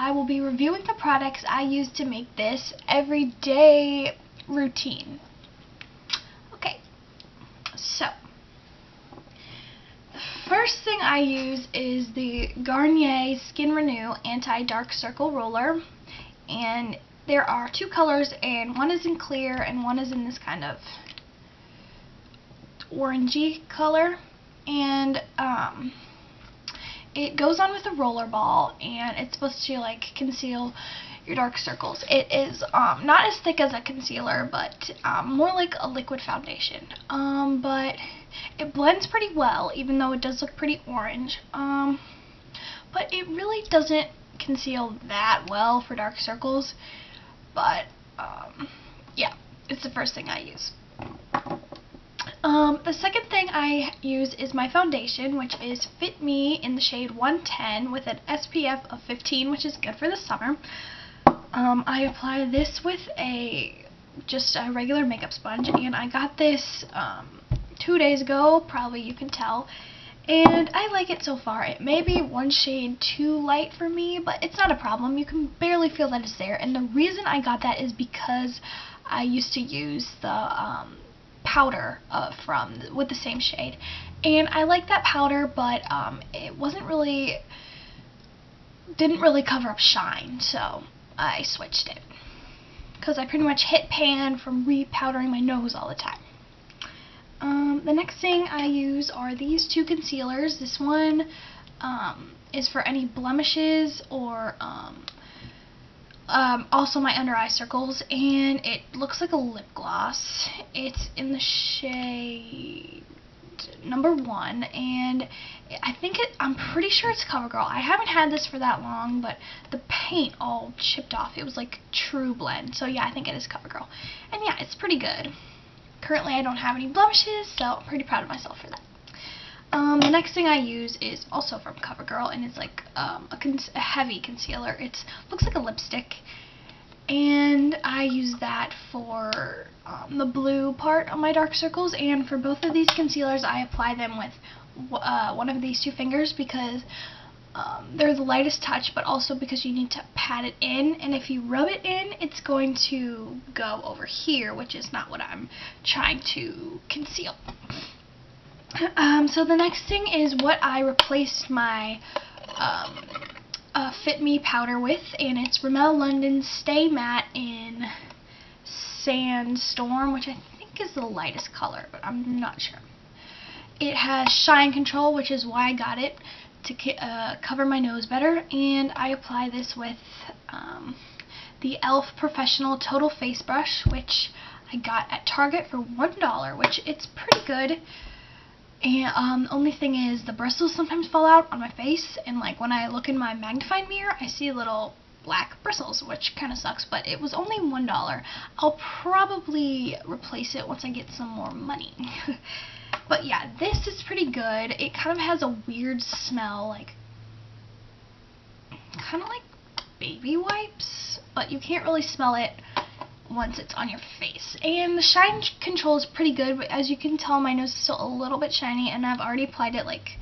I will be reviewing the products I use to make this everyday routine. Okay, so the first thing I use is the Garnier Skin Renew Anti-Dark Circle Roller, and there are two colors, and one is in clear and one is in this kind of orangey color, and it goes on with a roller ball, and it's supposed to like conceal your dark circles. It is not as thick as a concealer, but more like a liquid foundation, but it blends pretty well, even though it does look pretty orange, but it really doesn't conceal that well for dark circles. But yeah, it's the first thing I use. The second thing I use is my foundation, which is Fit Me in the shade 110 with an SPF of 15, which is good for the summer. I apply this with just a regular makeup sponge, and I got this 2 days ago, probably you can tell, and I like it so far. It may be one shade too light for me, but it's not a problem. You can barely feel that it's there, and the reason I got that is because I used to use the powder with the same shade, and I like that powder, but it didn't really cover up shine, so I switched it because I pretty much hit pan from repowdering my nose all the time. The next thing I use are these two concealers. This one is for any blemishes or also my under eye circles, and it looks like a lip gloss. It's in the shade number 1, and I'm pretty sure it's CoverGirl. I haven't had this for that long, but the paint all chipped off. It was like True Blend, so yeah, I think it is CoverGirl. And yeah, it's pretty good. Currently I don't have any blemishes, so I'm pretty proud of myself for that. The next thing I use is also from CoverGirl, and it's like a heavy concealer. It looks like a lipstick, and I use that for the blue part of my dark circles. And for both of these concealers, I apply them with one of these two fingers because they're the lightest touch, but also because you need to pat it in, and if you rub it in, it's going to go over here, which is not what I'm trying to conceal. So the next thing is what I replaced my Fit Me powder with, and it's Rimmel London Stay Matte in Sandstorm, which I think is the lightest color, but I'm not sure. It has shine control, which is why I got it, to cover my nose better, and I apply this with the e.l.f. Professional Total Face Brush, which I got at Target for $1, which it's pretty good. And the only thing is the bristles sometimes fall out on my face, and like when I look in my magnifying mirror, I see little black bristles, which kind of sucks, but it was only $1. I'll probably replace it once I get some more money. But yeah, this is pretty good. It kind of has a weird smell, kind of like baby wipes, but you can't really smell it once it's on your face. And the shine control is pretty good, but as you can tell, my nose is still a little bit shiny, and I've already applied it like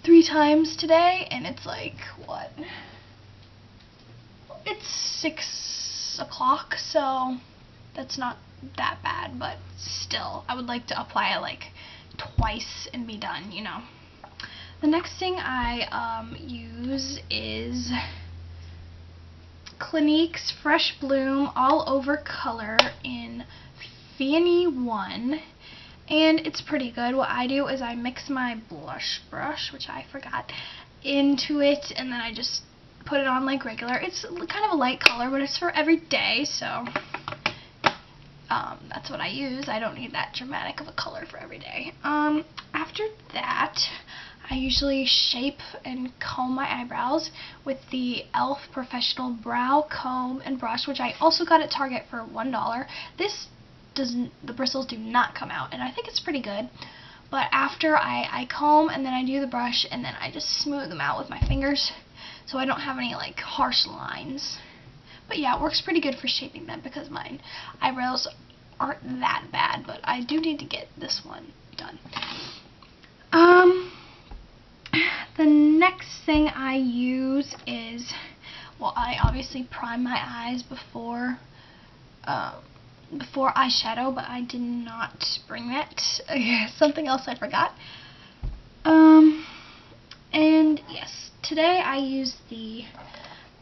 3 times today, and it's like, what? It's 6 o'clock, so that's not that bad, but still, I would like to apply it like twice and be done, you know. The next thing I use is Clinique's Fresh Bloom All Over Color in Peony 1, and it's pretty good. What I do is I mix my blush brush, which I forgot, into it, and then I just put it on like regular. It's kind of a light color, but it's for every day, so that's what I use. I don't need that dramatic of a color for every day. After that, I usually shape and comb my eyebrows with the e.l.f. Professional Brow Comb and Brush, which I also got at Target for $1. The bristles do not come out, and I think it's pretty good. But after I comb, and then I do the brush, and then I just smooth them out with my fingers, so I don't have any like harsh lines. But yeah, it works pretty good for shaping them because my eyebrows aren't that bad, but I do need to get this one done. The next thing I use is well, I obviously prime my eyes before eyeshadow, but I did not bring that. Something else I forgot. And yes, today I used the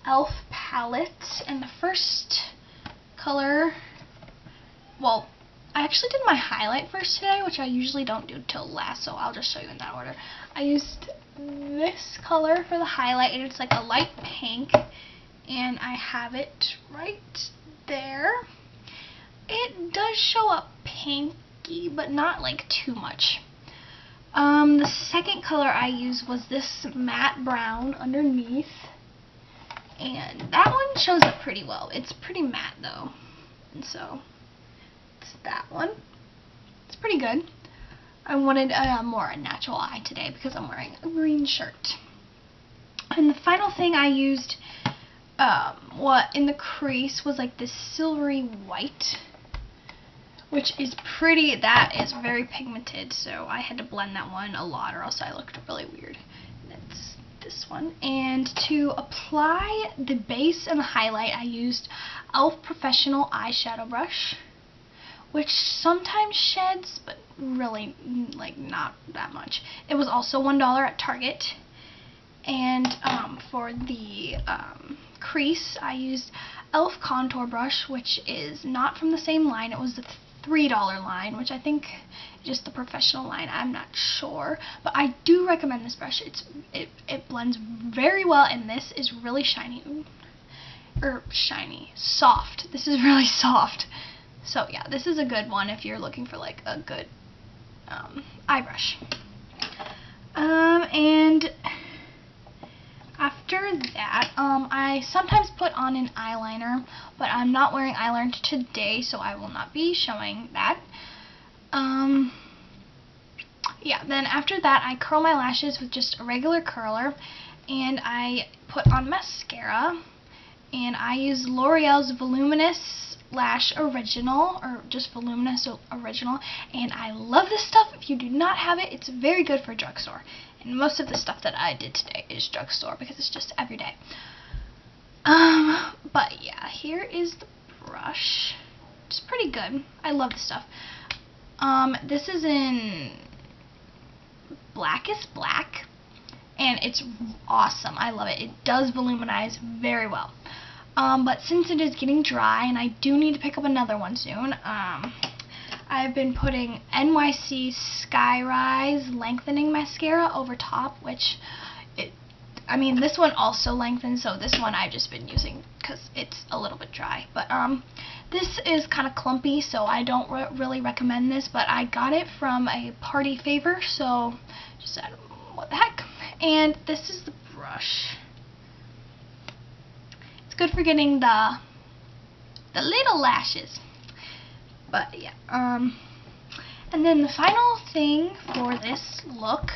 e.l.f. palette, and the first color, well, I actually did my highlight first today, which I usually don't do till last, so I'll just show you in that order. I used this color for the highlight, and it's like a light pink, and I have it right there. It does show up pinky, but not like too much. The second color I used was this matte brown underneath, and that one shows up pretty well. It's pretty matte though, and so it's that one. It's pretty good. I wanted a more natural eye today because I'm wearing a green shirt. And the final thing I used in the crease was like this silvery white, which is pretty. That is very pigmented, so I had to blend that one a lot or else I looked really weird. That's this one. And to apply the base and the highlight, I used e.l.f. Professional eyeshadow brush, which sometimes sheds, but really like not that much. It was also $1 at Target. And for the crease, I used e.l.f. contour brush, which is not from the same line. It was the $3 line, which I think is just the professional line. I'm not sure, but I do recommend this brush. It blends very well, and this is really shiny. Soft. This is really soft. So yeah, this is a good one if you're looking for like a good eye brush. And after that, I sometimes put on an eyeliner, but I'm not wearing eyeliner today, so I will not be showing that. Yeah, then after that, I curl my lashes with just a regular curler, and I put on mascara, and I use L'Oreal's Voluminous Lash Original, or just Voluminous Original, and I love this stuff. If you do not have it, it's very good for drugstore. And most of the stuff that I did today is drugstore because it's just everyday. But yeah, here is the brush. It's pretty good. I love this stuff. This is in Blackest Black, and it's awesome. I love it. It does voluminize very well. But since it is getting dry, and I do need to pick up another one soon, I've been putting NYC Skyrise Lengthening Mascara over top, which, this one also lengthens, so this one I've just been using because it's a little bit dry. But this is kind of clumpy, so I don't really recommend this, but I got it from a party favor, so just said, what the heck. And this is the brush. It's good for getting the little lashes. But yeah, and then the final thing for this look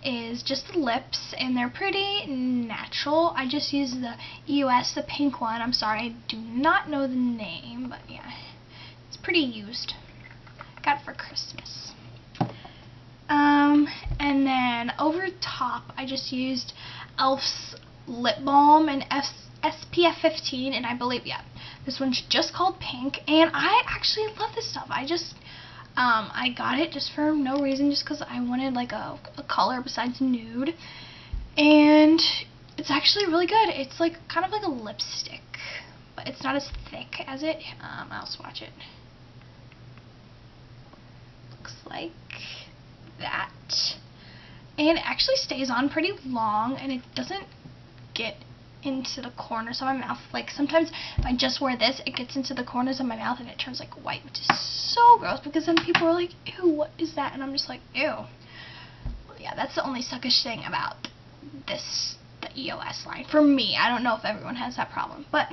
is just the lips, and they're pretty natural. I just used the e.o.s, the pink one. I'm sorry, I do not know the name, but yeah, it's pretty used. Got it for Christmas. And then over top, I just used e.l.f.'s lip balm and SPF 15, and I believe, yeah, this one's just called Pink, and I actually love this stuff. I got it just for no reason, just because I wanted like a color besides nude, and it's actually really good. It's like kind of like a lipstick, but it's not as thick as it. I'll swatch it. Looks like that, and it actually stays on pretty long, and it doesn't get into the corners of my mouth. Like sometimes if I just wear this, it gets into the corners of my mouth and it turns like white, which is so gross, because then people are like, ew, what is that? And I'm just like, ew. Well, yeah, that's the only suckish thing about this, the e.o.s line. For me, I don't know if everyone has that problem, but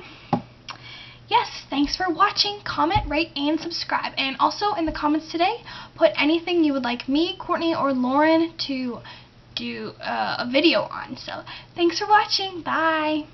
yes, thanks for watching. Comment, rate, and subscribe. And also in the comments today, put anything you would like me, Courtney, or Lauren to do a video on. So thanks for watching. Bye.